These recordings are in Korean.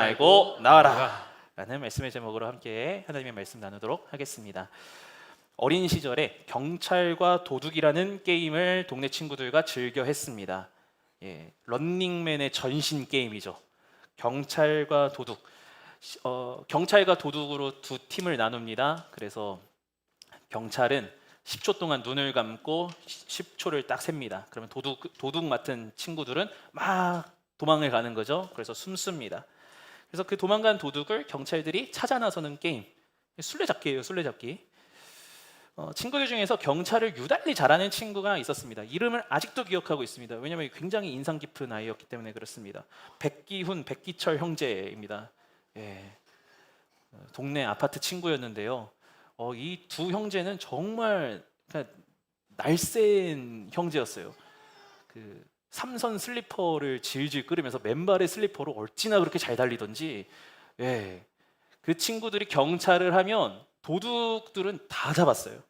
알고 나와라 라는 말씀의 제목으로 함께 하나님의 말씀 나누도록 하겠습니다. 어린 시절에 경찰과 도둑이라는 게임을 동네 친구들과 즐겨 했습니다. 런닝맨의 전신 게임이죠. 경찰과 도둑. 경찰과 도둑으로 두 팀을 나눕니다. 그래서 경찰은 10초 동안 눈을 감고 10초를 딱 셉니다. 그러면 도둑 맡은 친구들은 막 도망을 가는 거죠. 그래서 숨습니다. 그래서 그 도망간 도둑을 경찰들이 찾아 나서는 게임, 술래잡기예요. 술래잡기. 친구들 중에서 경찰을 유달리 잘하는 친구가 있었습니다. 이름을 아직도 기억하고 있습니다. 왜냐하면 굉장히 인상 깊은 아이였기 때문에 그렇습니다. 백기훈, 백기철 형제입니다. 동네 아파트 친구였는데요. 이 두 형제는 정말 날쌘 형제였어요. 그 삼선 슬리퍼를 질질 끌으면서 맨발의 슬리퍼로 어찌나 그렇게 잘 달리던지. 그 친구들이 경찰을 하면 도둑들은 다 잡았어요.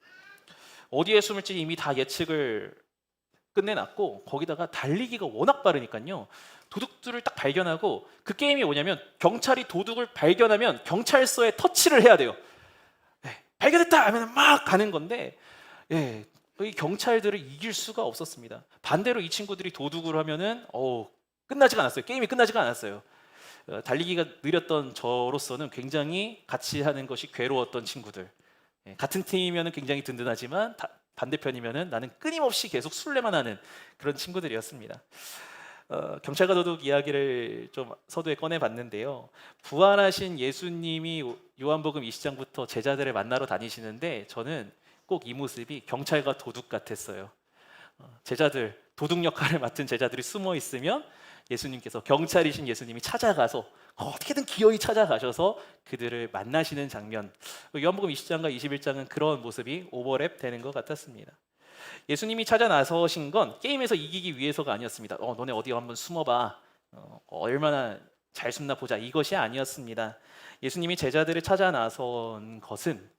어디에 숨을지 이미 다 예측을 끝내놨고, 거기다가 달리기가 워낙 빠르니까요, 도둑들을 딱 발견하고, 그 게임이 뭐냐면 경찰이 도둑을 발견하면 경찰서에 터치를 해야 돼요. 발견했다 하면 막 가는 건데, 이 경찰들을 이길 수가 없었습니다. 반대로 이 친구들이 도둑을 하면은 끝나지가 않았어요. 게임이 끝나지가 않았어요. 달리기가 느렸던 저로서는 굉장히 같이 하는 것이 괴로웠던 친구들. 같은 팀이면 굉장히 든든하지만 반대편이면 나는 끊임없이 계속 술래만 하는 그런 친구들이었습니다. 경찰과 도둑 이야기를 좀 서두에 꺼내봤는데요. 부활하신 예수님이 요한복음 20장부터 제자들을 만나러 다니시는데, 저는 꼭 이 모습이 경찰과 도둑 같았어요. 제자들, 도둑 역할을 맡은 제자들이 숨어 있으면 예수님께서, 경찰이신 예수님이 찾아가서 어떻게든 기어이 찾아가셔서 그들을 만나시는 장면. 요한복음 20장과 21장은 그런 모습이 오버랩 되는 것 같았습니다. 예수님이 찾아 나서신 건 게임에서 이기기 위해서가 아니었습니다. 너네 어디 한번 숨어봐. 얼마나 잘 숨나 보자. 이것이 아니었습니다. 예수님이 제자들을 찾아 나선 것은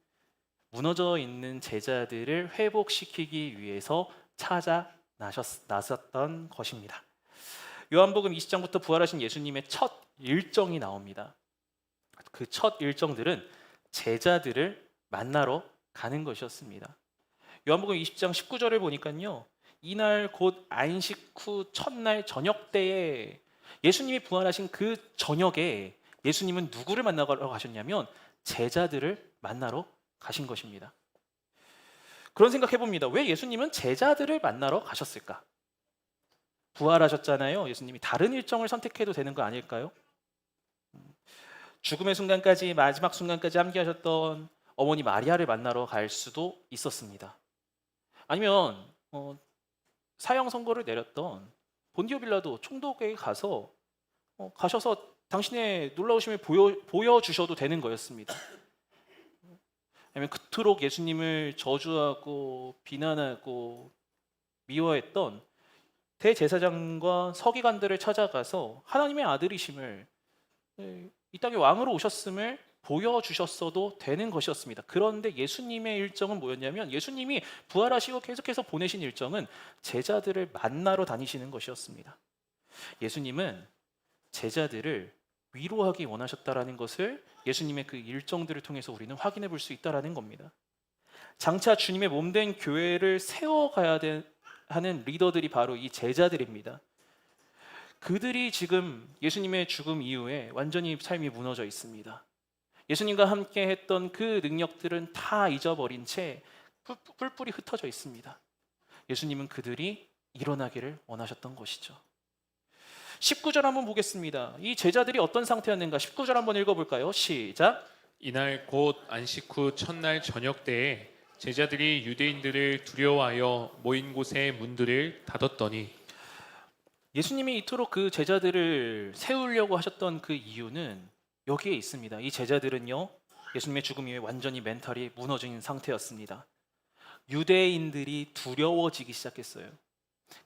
무너져 있는 제자들을 회복시키기 위해서 찾아 나섰던 것입니다. 요한복음 20장부터 부활하신 예수님의 첫 일정이 나옵니다. 그 첫 일정들은 제자들을 만나러 가는 것이었습니다. 요한복음 20장 19절을 보니까요, 이날 곧 안식 후 첫날 저녁 때에, 예수님이 부활하신 그 저녁에 예수님은 누구를 만나러 가셨냐면 제자들을 만나러 가신 것입니다. 그런 생각 해봅니다. 왜 예수님은 제자들을 만나러 가셨을까? 부활하셨잖아요. 예수님이 다른 일정을 선택해도 되는 거 아닐까요? 죽음의 순간까지, 마지막 순간까지 함께하셨던 어머니 마리아를 만나러 갈 수도 있었습니다. 아니면 사형 선고를 내렸던 본디오 빌라도 총독에게 가셔서 당신의 놀라우심을 보여주셔도 되는 거였습니다. 아니면 그토록 예수님을 저주하고 비난하고 미워했던 대제사장과 서기관들을 찾아가서 하나님의 아들이심을, 이 땅에 왕으로 오셨음을 보여주셨어도 되는 것이었습니다. 그런데 예수님의 일정은 뭐였냐면, 예수님이 부활하시고 계속해서 보내신 일정은 제자들을 만나러 다니시는 것이었습니다. 예수님은 제자들을 위로하기 원하셨다라는 것을 예수님의 그 일정들을 통해서 우리는 확인해 볼 수 있다라는 겁니다. 장차 주님의 몸된 교회를 세워가야 하는 리더들이 바로 이 제자들입니다. 그들이 지금 예수님의 죽음 이후에 완전히 삶이 무너져 있습니다. 예수님과 함께 했던 그 능력들은 다 잊어버린 채 뿔뿔이 흩어져 있습니다. 예수님은 그들이 일어나기를 원하셨던 것이죠. 19절 한번 보겠습니다. 이 제자들이 어떤 상태였는가? 19절 한번 읽어볼까요? 시작. 이날 곧 안식 후 첫날 저녁 때에 제자들이 유대인들을 두려워하여 모인 곳의 문들을 닫았더니, 예수님이 이토록 그 제자들을 세우려고 하셨던 그 이유는 여기에 있습니다. 이 제자들은요, 예수님의 죽음 이후에 완전히 멘탈이 무너진 상태였습니다. 유대인들이 두려워지기 시작했어요.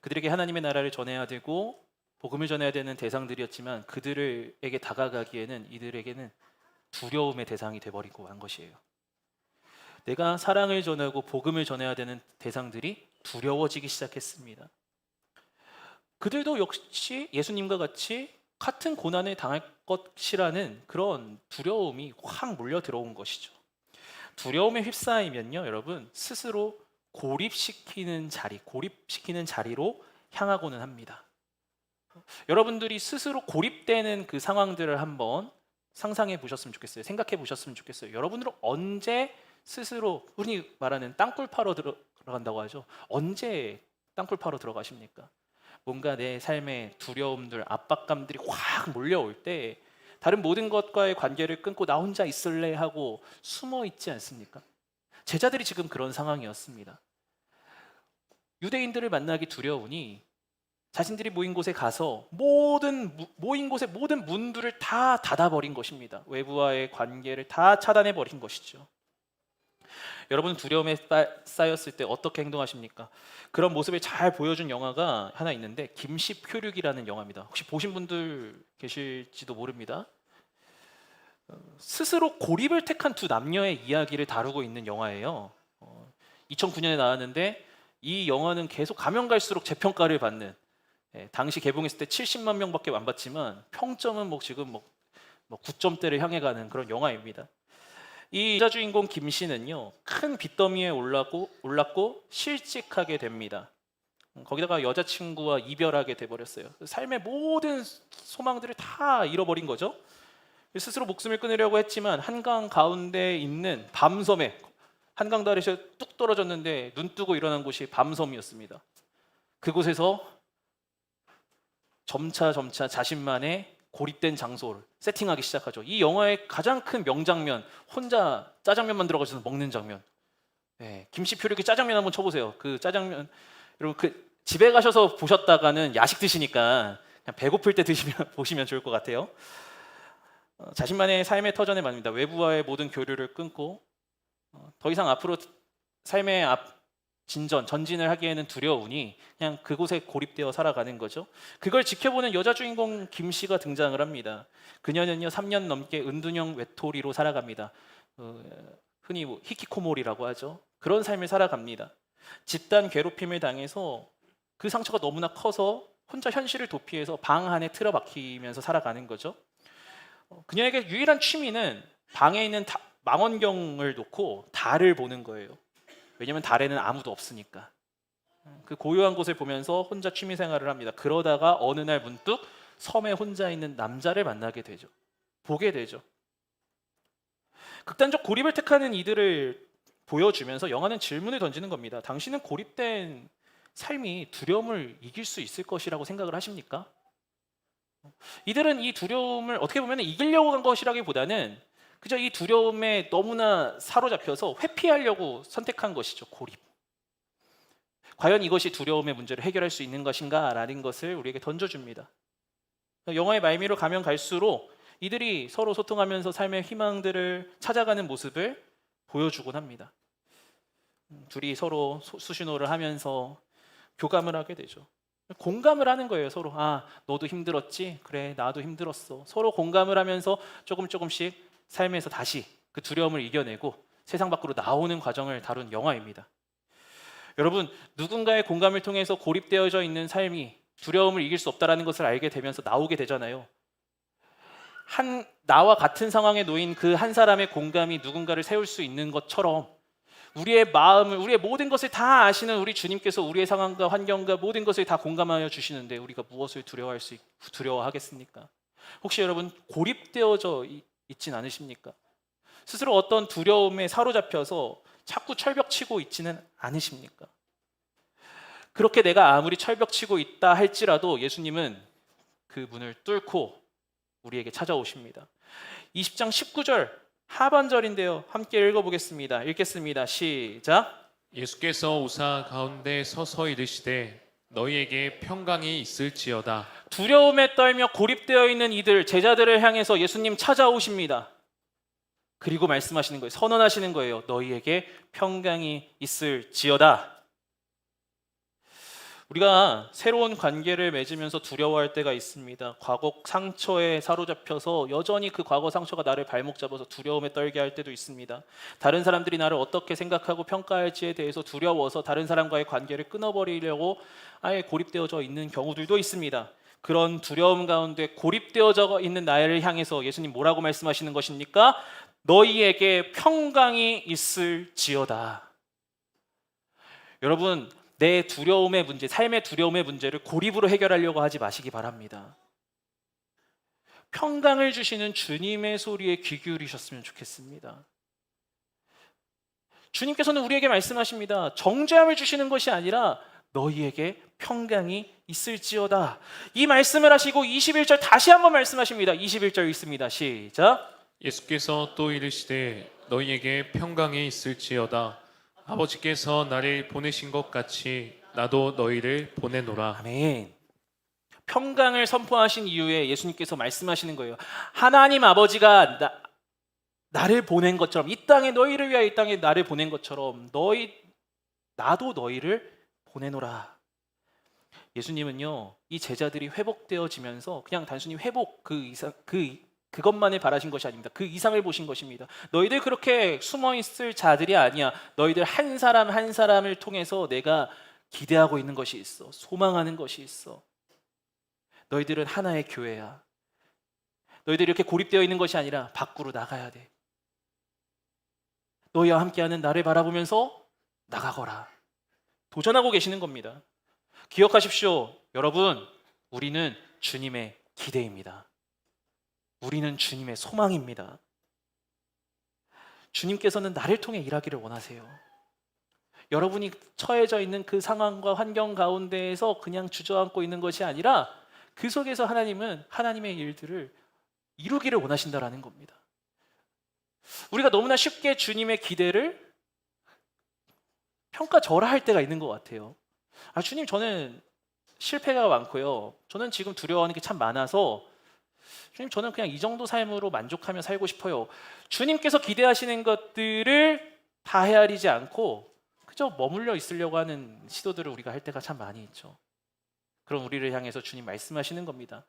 그들에게 하나님의 나라를 전해야 되고 복음을 전해야 되는 대상들이었지만, 그들에게 다가가기에는 이들에게는 두려움의 대상이 돼버리고 만 것이에요. 내가 사랑을 전하고 복음을 전해야 되는 대상들이 두려워지기 시작했습니다. 그들도 역시 예수님과 같이 같은 고난을 당할 것이라는 그런 두려움이 확 몰려 들어온 것이죠. 두려움에 휩싸이면요, 여러분 스스로 고립시키는 자리로 향하고는 합니다. 여러분들이 스스로 고립되는 그 상황들을 한번 상상해 보셨으면 좋겠어요. 생각해 보셨으면 좋겠어요. 여러분들은 언제 스스로 흔히 말하는 땅굴 파러 들어간다고 하죠. 언제 땅굴 파러 들어가십니까? 뭔가 내 삶의 두려움들, 압박감들이 확 몰려올 때 다른 모든 것과의 관계를 끊고 나 혼자 있을래 하고 숨어 있지 않습니까? 제자들이 지금 그런 상황이었습니다. 유대인들을 만나기 두려우니 자신들이 모인 곳에 가서 모인 곳의 모든 문들을 다 닫아버린 것입니다. 외부와의 관계를 다 차단해버린 것이죠. 여러분 두려움에 쌓였을 때 어떻게 행동하십니까? 그런 모습을 잘 보여준 영화가 하나 있는데 김시표륙이라는 영화입니다. 혹시 보신 분들 계실지도 모릅니다. 스스로 고립을 택한 두 남녀의 이야기를 다루고 있는 영화예요. 2009년에 나왔는데 이 영화는 계속 가면 갈수록 재평가를 받는, 당시 개봉했을 때 70만 명밖에 안 받지만 평점은 지금 9점대를 향해 가는 그런 영화입니다. 이 여자 주인공 김 씨는요, 큰 빚더미에 올랐고 실직하게 됩니다. 거기다가 여자친구와 이별하게 돼버렸어요. 삶의 모든 소망들을 다 잃어버린 거죠. 스스로 목숨을 끊으려고 했지만 한강 가운데 있는 밤섬에, 한강 다리에서 뚝 떨어졌는데 눈 뜨고 일어난 곳이 밤섬이었습니다. 그곳에서 점차 자신만의 고립된 장소를 세팅하기 시작하죠. 이 영화의 가장 큰 명장면, 혼자 짜장면 만들어가지고 먹는 장면. 김시표류기 짜장면 한번 쳐보세요. 그 짜장면, 여러분 그 집에 가셔서 보셨다가는 야식 드시니까 그냥 배고플 때 보시면 좋을 것 같아요. 자신만의 삶의 터전에 말입니다. 외부와의 모든 교류를 끊고 더 이상 앞으로 삶의 전진을 하기에는 두려우니 그냥 그곳에 고립되어 살아가는 거죠. 그걸 지켜보는 여자 주인공 김 씨가 등장을 합니다. 그녀는요 3년 넘게 은둔형 외톨이로 살아갑니다. 흔히 히키코모리라고 하죠. 그런 삶을 살아갑니다. 집단 괴롭힘을 당해서 그 상처가 너무나 커서 혼자 현실을 도피해서 방 안에 틀어박히면서 살아가는 거죠. 그녀에게 유일한 취미는 방에 있는 망원경을 놓고 달을 보는 거예요. 왜냐하면 달에는 아무도 없으니까. 그 고요한 곳을 보면서 혼자 취미 생활을 합니다. 그러다가 어느 날 문득 섬에 혼자 있는 남자를 만나게 되죠. 보게 되죠. 극단적 고립을 택하는 이들을 보여주면서 영화는 질문을 던지는 겁니다. 당신은 고립된 삶이 두려움을 이길 수 있을 것이라고 생각을 하십니까? 이들은 이 두려움을 어떻게 보면 이기려고 한 것이라기보다는 그저 이 두려움에 너무나 사로잡혀서 회피하려고 선택한 것이죠. 고립. 과연 이것이 두려움의 문제를 해결할 수 있는 것인가? 라는 것을 우리에게 던져줍니다. 영화의 말미로 가면 갈수록 이들이 서로 소통하면서 삶의 희망들을 찾아가는 모습을 보여주곤 합니다. 둘이 서로 수신호를 하면서 교감을 하게 되죠. 공감을 하는 거예요. 서로 너도 힘들었지? 그래 나도 힘들었어. 서로 공감을 하면서 조금씩 삶에서 다시 그 두려움을 이겨내고 세상 밖으로 나오는 과정을 다룬 영화입니다. 여러분 누군가의 공감을 통해서 고립되어져 있는 삶이 두려움을 이길 수 없다는 것을 알게 되면서 나오게 되잖아요. 나와 같은 상황에 놓인 그 한 사람의 공감이 누군가를 세울 수 있는 것처럼 우리의 마음을, 우리의 모든 것을 다 아시는 우리 주님께서 우리의 상황과 환경과 모든 것을 다 공감하여 주시는데 우리가 무엇을 두려워하겠습니까? 혹시 여러분 고립되어져 있진 않으십니까? 스스로 어떤 두려움에 사로잡혀서 자꾸 철벽치고 있지는 않으십니까? 그렇게 내가 아무리 철벽치고 있다 할지라도 예수님은 그 문을 뚫고 우리에게 찾아오십니다. 20장 19절 하반절인데요. 함께 읽어보겠습니다. 읽겠습니다. 시작. 예수께서 오사 가운데 서서 이르시되 너희에게 평강이 있을지어다. 두려움에 떨며 고립되어 있는 이들, 제자들을 향해서 예수님 찾아오십니다. 그리고 말씀하시는 거예요. 선언하시는 거예요. 너희에게 평강이 있을지어다. 우리가 새로운 관계를 맺으면서 두려워할 때가 있습니다. 과거 상처에 사로잡혀서 여전히 그 과거 상처가 나를 발목 잡아서 두려움에 떨게 할 때도 있습니다. 다른 사람들이 나를 어떻게 생각하고 평가할지에 대해서 두려워서 다른 사람과의 관계를 끊어버리려고 아예 고립되어져 있는 경우들도 있습니다. 그런 두려움 가운데 고립되어져 있는 나를 향해서 예수님 뭐라고 말씀하시는 것입니까? 너희에게 평강이 있을지어다. 여러분, 내 두려움의 문제, 삶의 두려움의 문제를 고립으로 해결하려고 하지 마시기 바랍니다. 평강을 주시는 주님의 소리에 귀 기울이셨으면 좋겠습니다. 주님께서는 우리에게 말씀하십니다. 정죄함을 주시는 것이 아니라 너희에게 평강이 있을지어다. 이 말씀을 하시고 21절 다시 한번 말씀하십니다. 21절 읽습니다. 시작. 예수께서 또 이르시되 너희에게 평강이 있을지어다. 아버지께서 나를 보내신 것 같이 나도 너희를 보내노라. 아멘. 평강을 선포하신 이후에 예수님께서 말씀하시는 거예요. 하나님 아버지가 나를 보낸 것처럼, 이 땅에 너희를 위하여 이 땅에 나를 보낸 것처럼 나도 너희를 보내노라. 예수님은요, 이 제자들이 회복되어지면서 그냥 단순히 회복 그것만을 바라신 것이 아닙니다. 그 이상을 보신 것입니다. 너희들 그렇게 숨어 있을 자들이 아니야. 너희들 한 사람 한 사람을 통해서 내가 기대하고 있는 것이 있어. 소망하는 것이 있어. 너희들은 하나의 교회야. 너희들이 이렇게 고립되어 있는 것이 아니라 밖으로 나가야 돼. 너희와 함께하는 나를 바라보면서 나가거라. 도전하고 계시는 겁니다. 기억하십시오. 여러분, 우리는 주님의 기대입니다. 우리는 주님의 소망입니다. 주님께서는 나를 통해 일하기를 원하세요. 여러분이 처해져 있는 그 상황과 환경 가운데에서 그냥 주저앉고 있는 것이 아니라 그 속에서 하나님은 하나님의 일들을 이루기를 원하신다라는 겁니다. 우리가 너무나 쉽게 주님의 기대를 평가절하할 때가 있는 것 같아요. 주님, 저는 실패가 많고요. 저는 지금 두려워하는 게 참 많아서 주님, 저는 그냥 이 정도 삶으로 만족하며 살고 싶어요. 주님께서 기대하시는 것들을 다 헤아리지 않고 그저 머물러 있으려고 하는 시도들을 우리가 할 때가 참 많이 있죠. 그럼 우리를 향해서 주님 말씀하시는 겁니다.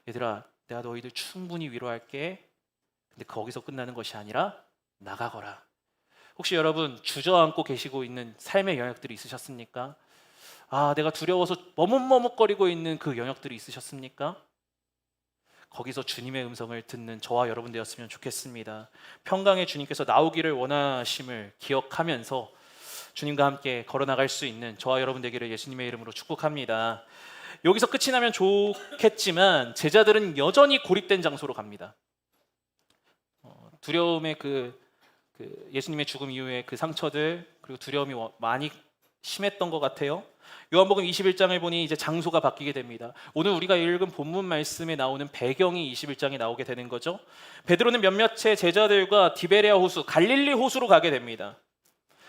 얘들아, 내가 너희들 충분히 위로할게. 근데 거기서 끝나는 것이 아니라 나가거라. 혹시 여러분 주저앉고 계시고 있는 삶의 영역들이 있으셨습니까? 내가 두려워서 머뭇머뭇거리고 있는 그 영역들이 있으셨습니까? 거기서 주님의 음성을 듣는 저와 여러분 되었으면 좋겠습니다. 평강의 주님께서 나오기를 원하심을 기억하면서 주님과 함께 걸어나갈 수 있는 저와 여러분 되기를 예수님의 이름으로 축복합니다. 여기서 끝이 나면 좋겠지만 제자들은 여전히 고립된 장소로 갑니다. 두려움의 그 예수님의 죽음 이후에 그 상처들, 그리고 두려움이 많이 심했던 것 같아요. 요한복음 21장을 보니 이제 장소가 바뀌게 됩니다. 오늘 우리가 읽은 본문 말씀에 나오는 배경이 21장에 나오게 되는 거죠. 베드로는 몇몇의 제자들과 디베레아 호수, 갈릴리 호수로 가게 됩니다.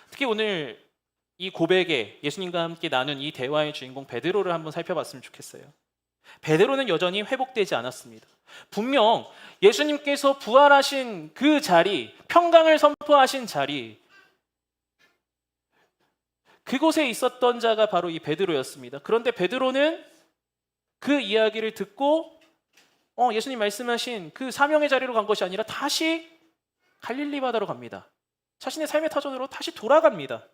특히 오늘 이 고백에 예수님과 함께 나눈 이 대화의 주인공 베드로를 한번 살펴봤으면 좋겠어요. 베드로는 여전히 회복되지 않았습니다. 분명 예수님께서 부활하신 그 자리, 평강을 선포하신 자리, 그곳에 있었던 자가 바로 이 베드로였습니다. 그런데 베드로는 그 이야기를 듣고 예수님 말씀하신 그 사명의 자리로 간 것이 아니라 다시 갈릴리 바다로 갑니다. 자신의 삶의 터전으로 다시 돌아갑니다.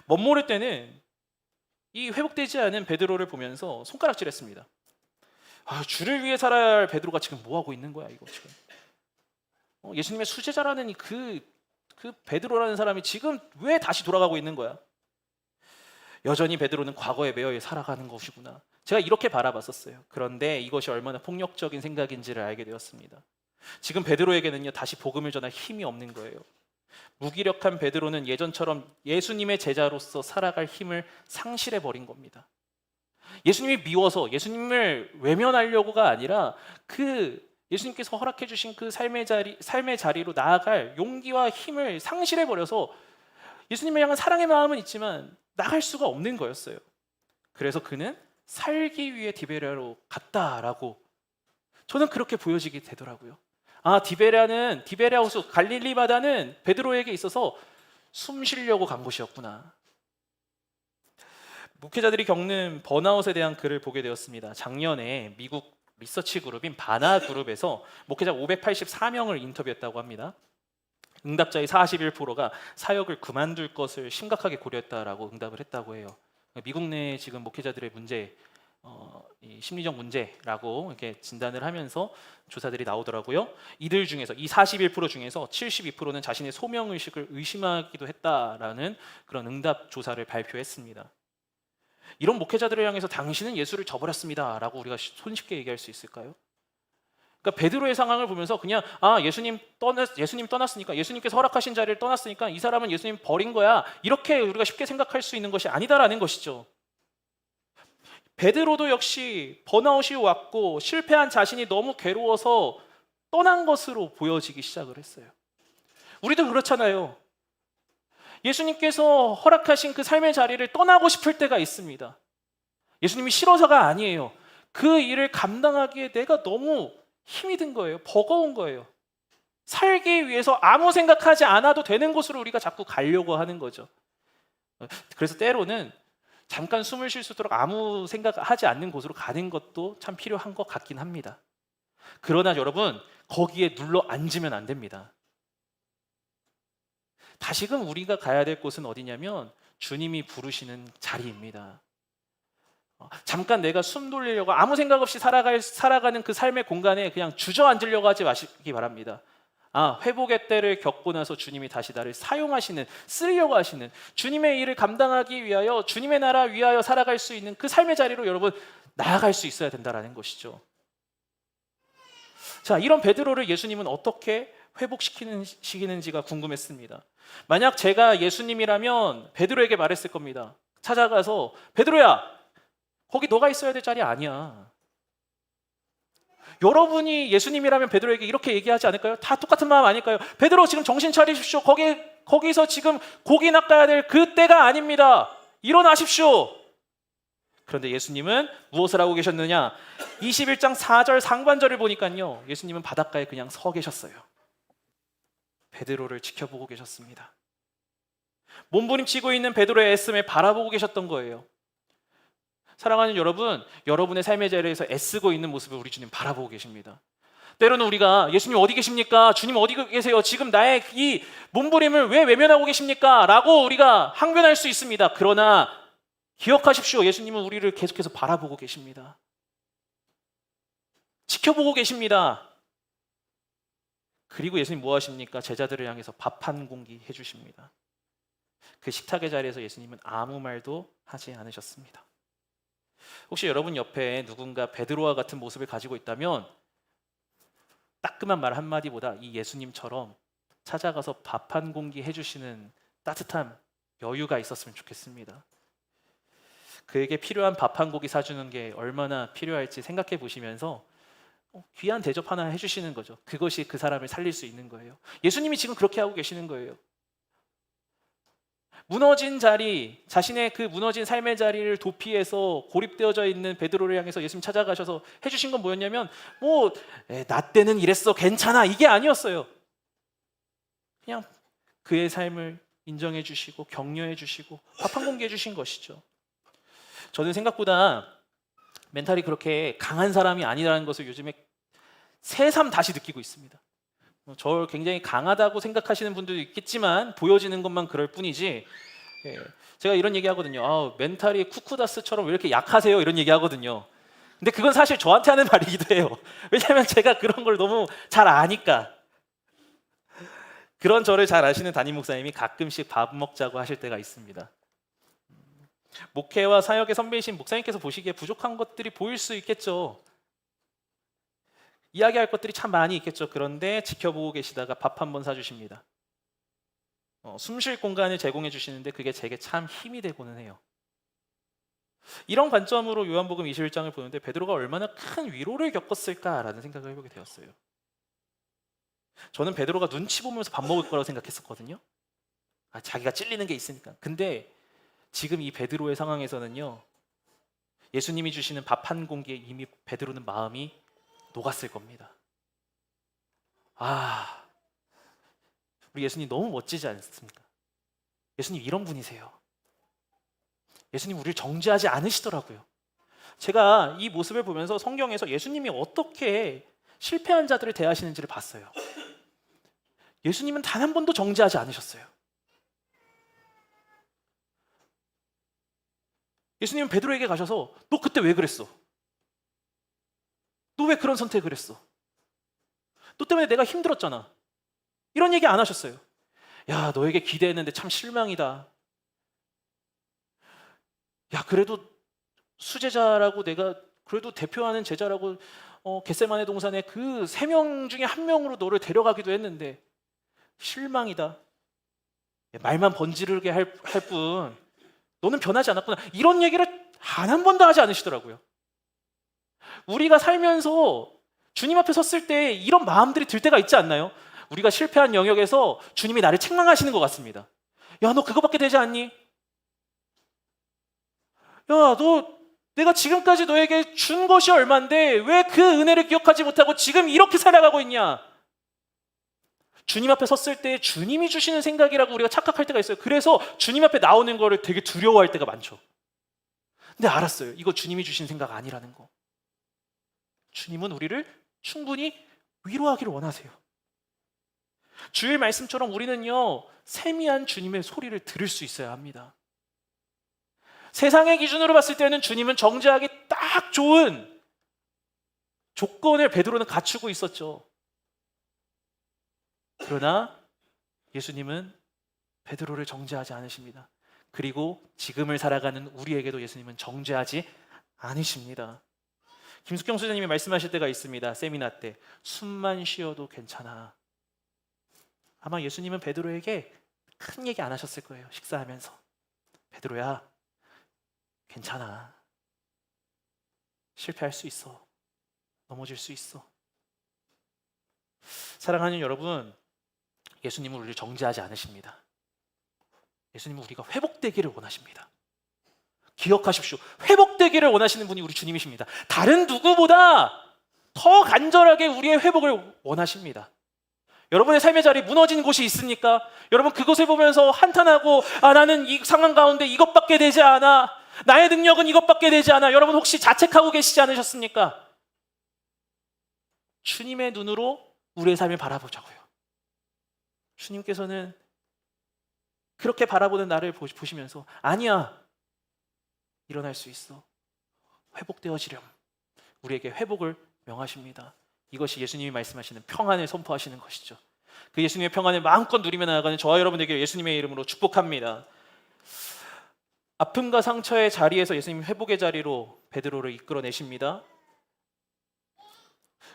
멋모를 때는 이 회복되지 않은 베드로를 보면서 손가락질했습니다. 주를 위해 살아야 할 베드로가 지금 뭐 하고 있는 거야, 이거 지금. 예수님의 수제자라는 그 베드로라는 사람이 지금 왜 다시 돌아가고 있는 거야? 여전히 베드로는 과거에 매여 살아가는 것이구나. 제가 이렇게 바라봤었어요. 그런데 이것이 얼마나 폭력적인 생각인지를 알게 되었습니다. 지금 베드로에게는요, 다시 복음을 전할 힘이 없는 거예요. 무기력한 베드로는 예전처럼 예수님의 제자로서 살아갈 힘을 상실해 버린 겁니다. 예수님이 미워서 예수님을 외면하려고가 아니라 그 예수님께서 허락해 주신 그 삶의 자리로 나아갈 용기와 힘을 상실해 버려서 예수님을 향한 사랑의 마음은 있지만 나갈 수가 없는 거였어요. 그래서 그는 살기 위해 디베레아로 갔다라고 저는 그렇게 보여지게 되더라고요. 디베레아 호수, 갈릴리 바다는 베드로에게 있어서 숨 쉬려고 간 곳이었구나. 목회자들이 겪는 번아웃에 대한 글을 보게 되었습니다. 작년에 미국 리서치 그룹인 바나 그룹에서 목회자 584명을 인터뷰했다고 합니다. 응답자의 41%가 사역을 그만둘 것을 심각하게 고려했다라고 응답을 했다고 해요. 미국 내 지금 목회자들의 문제, 이 심리적 문제라고 이렇게 진단을 하면서 조사들이 나오더라고요. 이들 중에서 이 41% 중에서 72%는 자신의 소명 의식을 의심하기도 했다라는 그런 응답 조사를 발표했습니다. 이런 목회자들을 향해서 당신은 예수를 저버렸습니다라고 우리가 손쉽게 얘기할 수 있을까요? 그러니까 베드로의 상황을 보면서 그냥 예수님 떠났으니까, 예수님께서 허락하신 자리를 떠났으니까 이 사람은 예수님 버린 거야, 이렇게 우리가 쉽게 생각할 수 있는 것이 아니다라는 것이죠. 베드로도 역시 번아웃이 왔고 실패한 자신이 너무 괴로워서 떠난 것으로 보여지기 시작을 했어요. 우리도 그렇잖아요. 예수님께서 허락하신 그 삶의 자리를 떠나고 싶을 때가 있습니다. 예수님이 싫어서가 아니에요. 그 일을 감당하기에 내가 너무 힘이 든 거예요. 버거운 거예요. 살기 위해서 아무 생각하지 않아도 되는 곳으로 우리가 자꾸 가려고 하는 거죠. 그래서 때로는 잠깐 숨을 쉴 수 있도록 아무 생각하지 않는 곳으로 가는 것도 참 필요한 것 같긴 합니다. 그러나 여러분, 거기에 눌러 앉으면 안 됩니다. 다시금 우리가 가야 될 곳은 어디냐면 주님이 부르시는 자리입니다. 잠깐 내가 숨 돌리려고 아무 생각 없이 살아가는 그 삶의 공간에 그냥 주저앉으려고 하지 마시기 바랍니다. 회복의 때를 겪고 나서 주님이 다시 나를 쓰려고 하시는 주님의 일을 감당하기 위하여, 주님의 나라 위하여 살아갈 수 있는 그 삶의 자리로 여러분 나아갈 수 있어야 된다는 것이죠. 자, 이런 베드로를 예수님은 어떻게 회복시키는지가 궁금했습니다. 만약 제가 예수님이라면 베드로에게 말했을 겁니다. 찾아가서, 베드로야, 거기 너가 있어야 될 자리 아니야. 여러분이 예수님이라면 베드로에게 이렇게 얘기하지 않을까요? 다 똑같은 마음 아닐까요? 베드로, 지금 정신 차리십시오. 거기서 지금 고기 낚아야 될 그때가 아닙니다. 일어나십시오. 그런데 예수님은 무엇을 하고 계셨느냐? 21장 4절 상반절을 보니까요, 예수님은 바닷가에 그냥 서 계셨어요. 베드로를 지켜보고 계셨습니다. 몸부림치고 있는 베드로의 애씀을 바라보고 계셨던 거예요. 사랑하는 여러분, 여러분의 삶의 자리에서 애쓰고 있는 모습을 우리 주님 바라보고 계십니다. 때로는 우리가 예수님 어디 계십니까? 주님 어디 계세요? 지금 나의 이 몸부림을 왜 외면하고 계십니까? 라고 우리가 항변할 수 있습니다. 그러나 기억하십시오. 예수님은 우리를 계속해서 바라보고 계십니다. 지켜보고 계십니다. 그리고 예수님 뭐 하십니까? 제자들을 향해서 밥 한 공기 해주십니다. 그 식탁의 자리에서 예수님은 아무 말도 하지 않으셨습니다. 혹시 여러분 옆에 누군가 베드로와 같은 모습을 가지고 있다면 따끔한 말 한마디보다 이 예수님처럼 찾아가서 밥 한 공기 해주시는 따뜻한 여유가 있었으면 좋겠습니다. 그에게 필요한 밥 한 공기 사주는 게 얼마나 필요할지 생각해 보시면서 귀한 대접 하나 해주시는 거죠. 그것이 그 사람을 살릴 수 있는 거예요. 예수님이 지금 그렇게 하고 계시는 거예요. 무너진 자리, 자신의 그 무너진 삶의 자리를 도피해서 고립되어져 있는 베드로를 향해서 예수님 찾아가셔서 해주신 건 뭐였냐면, 나 때는 이랬어, 괜찮아, 이게 아니었어요. 그냥 그의 삶을 인정해 주시고 격려해 주시고 밥 한 공기 해주신 것이죠. 저는 생각보다 멘탈이 그렇게 강한 사람이 아니라는 것을 요즘에 새삼 다시 느끼고 있습니다. 저를 굉장히 강하다고 생각하시는 분들도 있겠지만 보여지는 것만 그럴 뿐이지, 제가 이런 얘기 하거든요. 멘탈이 쿠쿠다스처럼 왜 이렇게 약하세요? 이런 얘기 하거든요. 근데 그건 사실 저한테 하는 말이기도 해요. 왜냐하면 제가 그런 걸 너무 잘 아니까. 그런 저를 잘 아시는 담임 목사님이 가끔씩 밥 먹자고 하실 때가 있습니다. 목회와 사역의 선배이신 목사님께서 보시기에 부족한 것들이 보일 수 있겠죠. 이야기할 것들이 참 많이 있겠죠. 그런데 지켜보고 계시다가 밥 한 번 사주십니다. 숨 쉴 공간을 제공해 주시는데 그게 제게 참 힘이 되고는 해요. 이런 관점으로 요한복음 21장을 보는데 베드로가 얼마나 큰 위로를 겪었을까라는 생각을 해보게 되었어요. 저는 베드로가 눈치 보면서 밥 먹을 거라고 생각했었거든요. 자기가 찔리는 게 있으니까. 근데 지금 이 베드로의 상황에서는요, 예수님이 주시는 밥 한 공기에 이미 베드로는 마음이 녹았을 겁니다. 우리 예수님 너무 멋지지 않습니까? 예수님 이런 분이세요. 예수님 우리를 정죄하지 않으시더라고요. 제가 이 모습을 보면서 성경에서 예수님이 어떻게 실패한 자들을 대하시는지를 봤어요. 예수님은 단 한 번도 정죄하지 않으셨어요. 예수님은 베드로에게 가셔서 너 그때 왜 그랬어? 너 왜 그런 선택을 했어? 너 때문에 내가 힘들었잖아. 이런 얘기 안 하셨어요. 야, 너에게 기대했는데 참 실망이다. 야, 그래도 수제자라고 내가 그래도 대표하는 제자라고 겟세마네 동산에 그 3명 중에 1명으로 너를 데려가기도 했는데 실망이다. 말만 번지르게 할 뿐 너는 변하지 않았구나. 이런 얘기를 한 번도 하지 않으시더라고요. 우리가 살면서 주님 앞에 섰을 때 이런 마음들이 들 때가 있지 않나요? 우리가 실패한 영역에서 주님이 나를 책망하시는 것 같습니다. 야, 너 그거밖에 되지 않니? 야, 너 내가 지금까지 너에게 준 것이 얼만데 왜 그 은혜를 기억하지 못하고 지금 이렇게 살아가고 있냐? 주님 앞에 섰을 때 주님이 주시는 생각이라고 우리가 착각할 때가 있어요. 그래서 주님 앞에 나오는 거를 되게 두려워할 때가 많죠. 근데 알았어요. 이거 주님이 주신 생각 아니라는 거. 주님은 우리를 충분히 위로하기를 원하세요. 주일 말씀처럼 우리는요, 세미한 주님의 소리를 들을 수 있어야 합니다. 세상의 기준으로 봤을 때는 주님은 정죄하기 딱 좋은 조건을 베드로는 갖추고 있었죠. 그러나 예수님은 베드로를 정죄하지 않으십니다. 그리고 지금을 살아가는 우리에게도 예수님은 정죄하지 않으십니다. 김숙경 수장님이 말씀하실 때가 있습니다. 세미나 때 숨만 쉬어도 괜찮아. 아마 예수님은 베드로에게 큰 얘기 안 하셨을 거예요. 식사하면서 베드로야, 괜찮아. 실패할 수 있어. 넘어질 수 있어. 사랑하는 여러분, 예수님은 우리를 정죄하지 않으십니다. 예수님은 우리가 회복되기를 원하십니다. 기억하십시오. 회복되기를 원하시는 분이 우리 주님이십니다. 다른 누구보다 더 간절하게 우리의 회복을 원하십니다. 여러분의 삶의 자리 무너진 곳이 있습니까? 여러분 그것을 보면서 한탄하고 나는 이 상황 가운데 이것밖에 되지 않아. 나의 능력은 이것밖에 되지 않아. 여러분 혹시 자책하고 계시지 않으셨습니까? 주님의 눈으로 우리의 삶을 바라보자고요. 주님께서는 그렇게 바라보는 나를 보시면서 아니야, 일어날 수 있어. 회복되어지렴. 우리에게 회복을 명하십니다. 이것이 예수님이 말씀하시는 평안을 선포하시는 것이죠. 그 예수님의 평안을 마음껏 누리며 나아가는 저와 여러분 되기를 예수님의 이름으로 축복합니다. 아픔과 상처의 자리에서 예수님 회복의 자리로 베드로를 이끌어내십니다.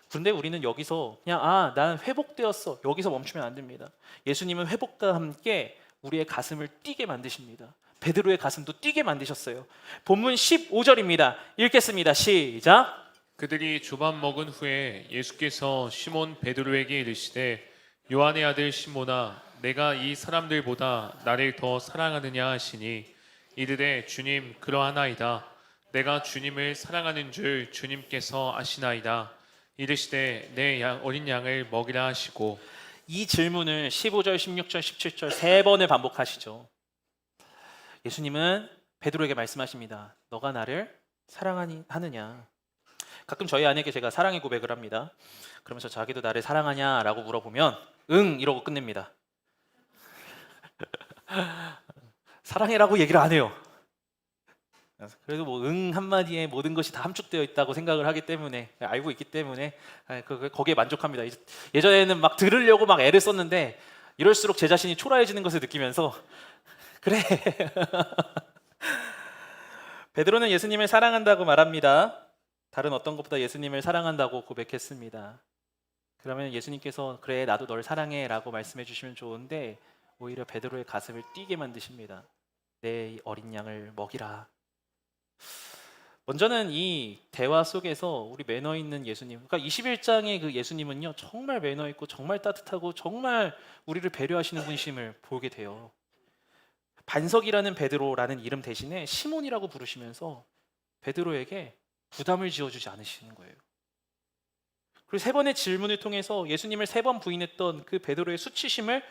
그런데 우리는 여기서 그냥 난 회복되었어, 여기서 멈추면 안 됩니다. 예수님은 회복과 함께 우리의 가슴을 뛰게 만드십니다. 베드로의 가슴도 뛰게 만드셨어요. 본문 15절입니다. 읽겠습니다. 시작. 그들이 조밥 먹은 후에 예수께서 시몬 베드로에게 이르시되 요한의 아들 시몬아 내가 이 사람들보다 나를 더 사랑하느냐 하시니 이르되 주님 그러하나이다. 내가 주님을 사랑하는 줄 주님께서 아시나이다. 이르시되 내 어린 양을 먹이라 하시고. 이 질문을 15절, 16절, 17절 3번을 반복하시죠. 예수님은 베드로에게 말씀하십니다. 너가 나를 사랑하느냐? 가끔 저희 아내에게 제가 사랑의 고백을 합니다. 그러면서 자기도 나를 사랑하냐라고 물어보면 응 이러고 끝냅니다. 사랑해라고 얘기를 안 해요. 그래도 뭐 응 한마디에 모든 것이 다 함축되어 있다고 생각을 하기 때문에, 알고 있기 때문에 거기에 만족합니다. 예전에는 막 들으려고 막 애를 썼는데 이럴수록 제 자신이 초라해지는 것을 느끼면서 그래. 베드로는 예수님을 사랑한다고 말합니다. 다른 어떤 것보다 예수님을 사랑한다고 고백했습니다. 그러면 예수님께서 그래 나도 널 사랑해 라고 말씀해 주시면 좋은데 오히려 베드로의 가슴을 뛰게 만드십니다. 내 어린 양을 먹이라. 먼저는 이 대화 속에서 우리 매너 있는 예수님, 그러니까 21장의 그 예수님은요 정말 매너 있고 정말 따뜻하고 정말 우리를 배려하시는 분이심을 보게 돼요. 반석이라는 베드로라는 이름 대신에 시몬이라고 부르시면서 베드로에게 부담을 지어주지 않으시는 거예요. 그리고 3번의 질문을 통해서 예수님을 3번 부인했던 그 베드로의 수치심을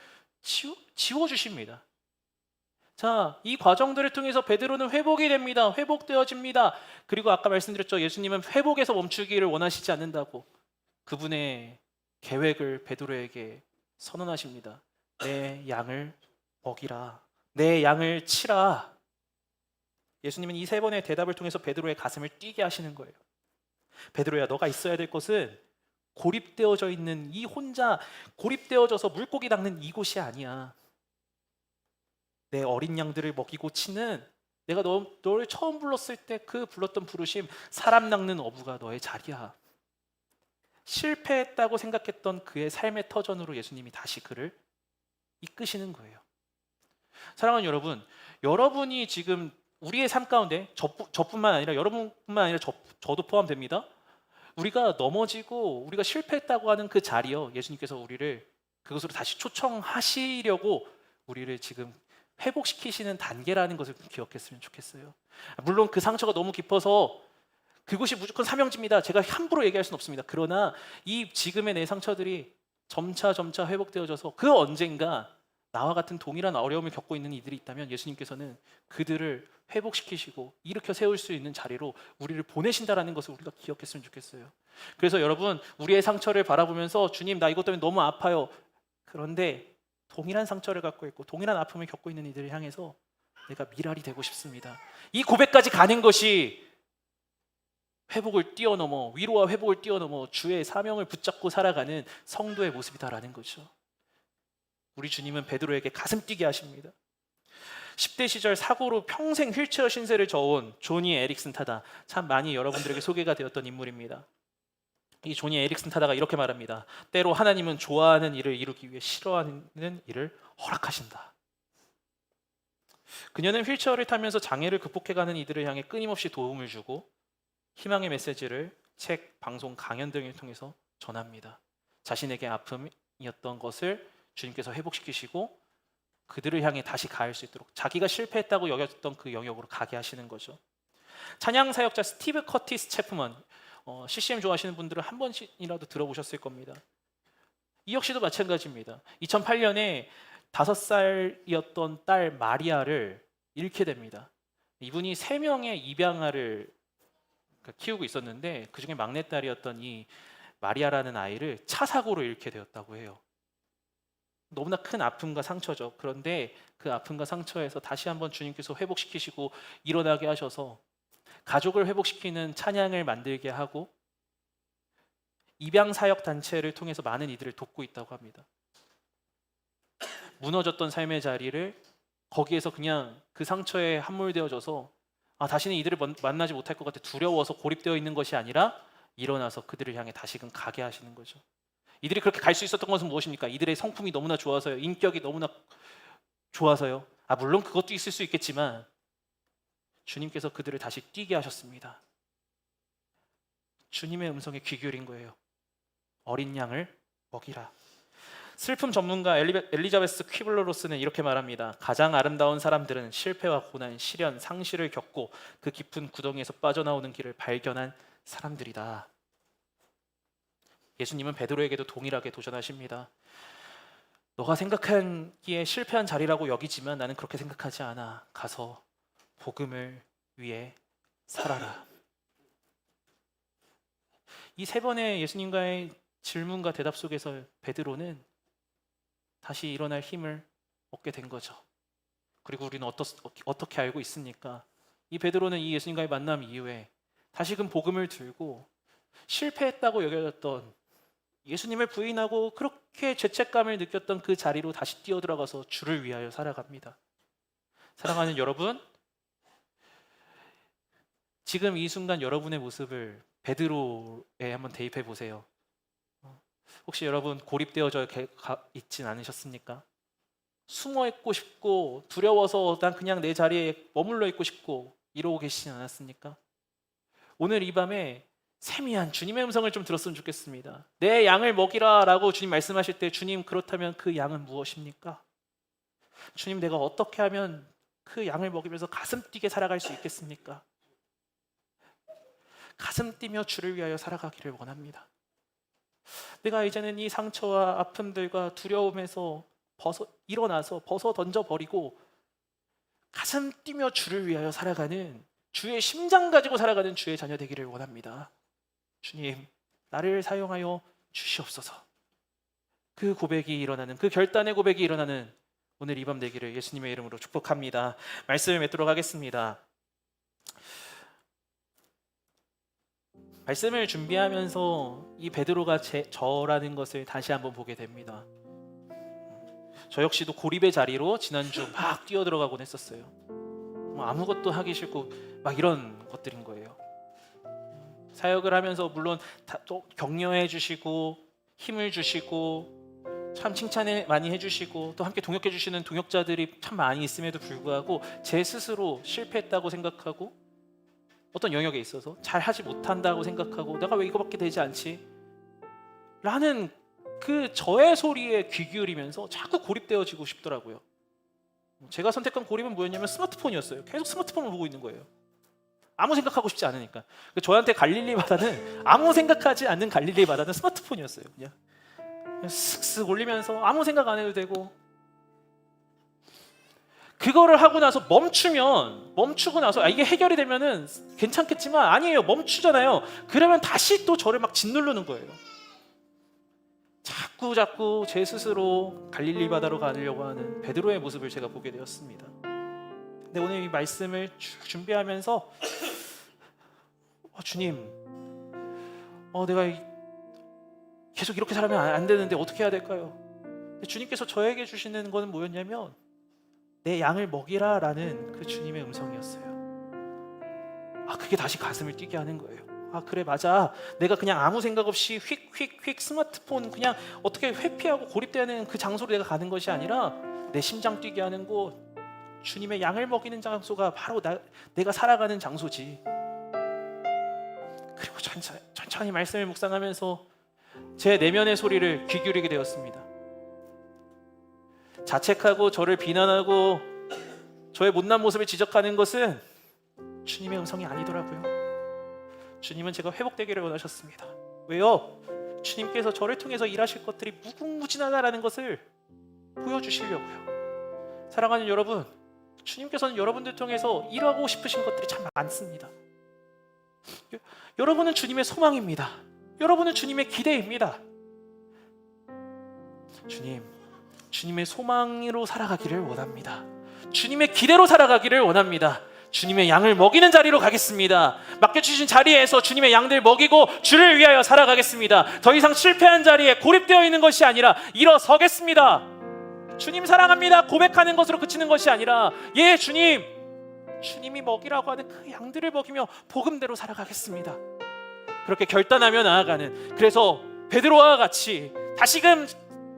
지워주십니다. 자, 이 과정들을 통해서 베드로는 회복이 됩니다. 회복되어집니다. 그리고 아까 말씀드렸죠. 예수님은 회복에서 멈추기를 원하시지 않는다고 그분의 계획을 베드로에게 선언하십니다. 내 양을 먹이라. 내 양을 치라. 예수님은 이 세 번의 대답을 통해서 베드로의 가슴을 뛰게 하시는 거예요. 베드로야, 너가 있어야 될 곳은 고립되어져 있는 이 혼자 고립되어져서 물고기 낚는 이곳이 아니야. 내 어린 양들을 먹이고 치는, 내가 너를 처음 불렀을 때 그 불렀던 부르심, 사람 낚는 어부가 너의 자리야. 실패했다고 생각했던 그의 삶의 터전으로 예수님이 다시 그를 이끄시는 거예요. 사랑하는 여러분, 여러분이 지금 우리의 삶 가운데 저뿐만 아니라 여러분뿐만 아니라 저도 포함됩니다. 우리가 넘어지고 우리가 실패했다고 하는 그 자리요, 예수님께서 우리를 그것으로 다시 초청하시려고 우리를 지금 회복시키시는 단계라는 것을 기억했으면 좋겠어요. 물론 그 상처가 너무 깊어서 그것이 무조건 사명지입니다, 제가 함부로 얘기할 수는 없습니다. 그러나 이 지금의 내 상처들이 점차 회복되어져서 그 언젠가 나와 같은 동일한 어려움을 겪고 있는 이들이 있다면 예수님께서는 그들을 회복시키시고 일으켜 세울 수 있는 자리로 우리를 보내신다라는 것을 우리가 기억했으면 좋겠어요. 그래서 여러분, 우리의 상처를 바라보면서 주님, 나 이것 때문에 너무 아파요. 그런데 동일한 상처를 갖고 있고 동일한 아픔을 겪고 있는 이들을 향해서 내가 미랄이 되고 싶습니다. 이 고백까지 가는 것이 회복을 뛰어넘어, 위로와 회복을 뛰어넘어 주의 사명을 붙잡고 살아가는 성도의 모습이다라는 거죠. 우리 주님은 베드로에게 가슴 뛰게 하십니다. 10대 시절 사고로 평생 휠체어 신세를 져온 조니 에릭슨 타다, 참 많이 여러분들에게 소개가 되었던 인물입니다. 이 조니 에릭슨 타다가 이렇게 말합니다. 때로 하나님은 좋아하는 일을 이루기 위해 싫어하는 일을 허락하신다. 그녀는 휠체어를 타면서 장애를 극복해가는 이들을 향해 끊임없이 도움을 주고 희망의 메시지를 책, 방송, 강연 등을 통해서 전합니다. 자신에게 아픔이었던 것을 주님께서 회복시키시고 그들을 향해 다시 가할 수 있도록 자기가 실패했다고 여겼던 그 영역으로 가게 하시는 거죠. 찬양 사역자 스티브 커티스 체프먼, CCM 좋아하시는 분들은 한 번이라도 들어보셨을 겁니다. 이 역시도 마찬가지입니다. 2008년에 5살이었던 딸 마리아를 잃게 됩니다. 이분이 3명의 입양아를 키우고 있었는데 그중에 막내딸이었던 이 마리아라는 아이를 차 사고로 잃게 되었다고 해요. 너무나 큰 아픔과 상처죠. 그런데 그 아픔과 상처에서 다시 한번 주님께서 회복시키시고 일어나게 하셔서 가족을 회복시키는 찬양을 만들게 하고 입양 사역 단체를 통해서 많은 이들을 돕고 있다고 합니다. 무너졌던 삶의 자리를 거기에서 그냥 그 상처에 함몰되어져서 다시는 이들을 만나지 못할 것 같아 두려워서 고립되어 있는 것이 아니라 일어나서 그들을 향해 다시금 가게 하시는 거죠. 이들이 그렇게 갈 수 있었던 것은 무엇입니까? 이들의 성품이 너무나 좋아서요. 인격이 너무나 좋아서요. 물론 그것도 있을 수 있겠지만 주님께서 그들을 다시 뛰게 하셨습니다. 주님의 음성에 귀 기울인 거예요. 어린 양을 먹이라. 슬픔 전문가 엘리자베스 퀴블러로스는 이렇게 말합니다. 가장 아름다운 사람들은 실패와 고난, 시련, 상실을 겪고 그 깊은 구덩이에서 빠져나오는 길을 발견한 사람들이다. 예수님은 베드로에게도 동일하게 도전하십니다. 너가 생각하기에 실패한 자리라고 여기지만 나는 그렇게 생각하지 않아. 가서 복음을 위해 살아라. 이 3번의 예수님과의 질문과 대답 속에서 베드로는 다시 일어날 힘을 얻게 된 거죠. 그리고 우리는 어떻게 알고 있습니까? 이 베드로는 이 예수님과의 만남 이후에 다시금 복음을 들고 실패했다고 여겨졌던 예수님을 부인하고 그렇게 죄책감을 느꼈던 그 자리로 다시 뛰어들어가서 주를 위하여 살아갑니다. 사랑하는 여러분, 지금 이 순간 여러분의 모습을 베드로에 한번 대입해 보세요. 혹시 여러분 고립되어져 있진 않으셨습니까? 숨어 있고 싶고 두려워서 난 그냥 내 자리에 머물러 있고 싶고 이러고 계시지 않았습니까? 오늘 이 밤에 세미한 주님의 음성을 좀 들었으면 좋겠습니다. 내 양을 먹이라 라고 주님 말씀하실 때 주님, 그렇다면 그 양은 무엇입니까? 주님, 내가 어떻게 하면 그 양을 먹이면서 가슴 뛰게 살아갈 수 있겠습니까? 가슴 뛰며 주를 위하여 살아가기를 원합니다. 내가 이제는 이 상처와 아픔들과 두려움에서 일어나서 벗어 던져버리고 가슴 뛰며 주를 위하여 살아가는, 주의 심장 가지고 살아가는 주의 자녀 되기를 원합니다. 주님, 나를 사용하여 주시옵소서. 그 고백이 일어나는, 그 결단의 고백이 일어나는 오늘 이 밤 되기를 예수님의 이름으로 축복합니다. 말씀을 맺도록 하겠습니다. 말씀을 준비하면서 이 베드로가 저라는 것을 다시 한번 보게 됩니다. 저 역시도 고립의 자리로 지난주 막 뛰어들어가곤 했었어요. 뭐 아무것도 하기 싫고 막 이런 것들인 거예요. 사역을 하면서 물론 또 격려해 주시고 힘을 주시고 참 칭찬을 많이 해주시고 또 함께 동역해 주시는 동역자들이 참 많이 있음에도 불구하고 제 스스로 실패했다고 생각하고 어떤 영역에 있어서 잘하지 못한다고 생각하고 내가 왜 이거밖에 되지 않지? 라는 그 저의 소리에 귀 기울이면서 자꾸 고립되어지고 싶더라고요. 제가 선택한 고립은 뭐였냐면 스마트폰이었어요. 계속 스마트폰을 보고 있는 거예요. 아무 생각하고 싶지 않으니까. 저한테 갈릴리 바다는 아무 생각하지 않는 갈릴리 바다는 스마트폰이었어요. 그냥 슥슥 올리면서 아무 생각 안 해도 되고, 그거를 하고 나서 멈추고 나서 이게 해결이 되면은 괜찮겠지만 아니에요. 멈추잖아요. 그러면 다시 또 저를 막 짓누르는 거예요. 자꾸 제 스스로 갈릴리 바다로 가려고 하는 베드로의 모습을 제가 보게 되었습니다. 근데 오늘 이 말씀을 준비하면서 주님, 내가 계속 이렇게 살면 안 되는데 어떻게 해야 될까요? 주님께서 저에게 주시는 거는 뭐였냐면 내 양을 먹이라 라는 그 주님의 음성이었어요. 그게 다시 가슴을 뛰게 하는 거예요. 그래, 맞아. 내가 그냥 아무 생각 없이 휙 스마트폰 그냥 어떻게 회피하고 고립되는 그 장소로 내가 가는 것이 아니라 내 심장 뛰게 하는 곳, 주님의 양을 먹이는 장소가 바로 내가 살아가는 장소지. 그리고 천천히 말씀을 묵상하면서 제 내면의 소리를 귀 기울이게 되었습니다. 자책하고 저를 비난하고 저의 못난 모습을 지적하는 것은 주님의 음성이 아니더라고요. 주님은 제가 회복되기를 원하셨습니다. 왜요? 주님께서 저를 통해서 일하실 것들이 무궁무진하다라는 것을 보여주시려고요. 사랑하는 여러분, 주님께서는 여러분들 통해서 일하고 싶으신 것들이 참 많습니다. 여러분은 주님의 소망입니다. 여러분은 주님의 기대입니다. 주님의 소망으로 살아가기를 원합니다. 주님의 기대로 살아가기를 원합니다. 주님의 양을 먹이는 자리로 가겠습니다. 맡겨주신 자리에서 주님의 양들 먹이고 주를 위하여 살아가겠습니다. 더 이상 실패한 자리에 고립되어 있는 것이 아니라 일어서겠습니다. 주님 사랑합니다 고백하는 것으로 그치는 것이 아니라 주님이 먹이라고 하는 그 양들을 먹이며 복음대로 살아가겠습니다. 그렇게 결단하며 나아가는, 그래서 베드로와 같이 다시금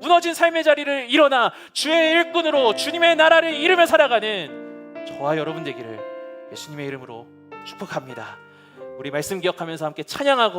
무너진 삶의 자리를 일어나 주의 일꾼으로 주님의 나라를 이루며 살아가는 저와 여러분 되기를 예수님의 이름으로 축복합니다. 우리 말씀 기억하면서 함께 찬양하고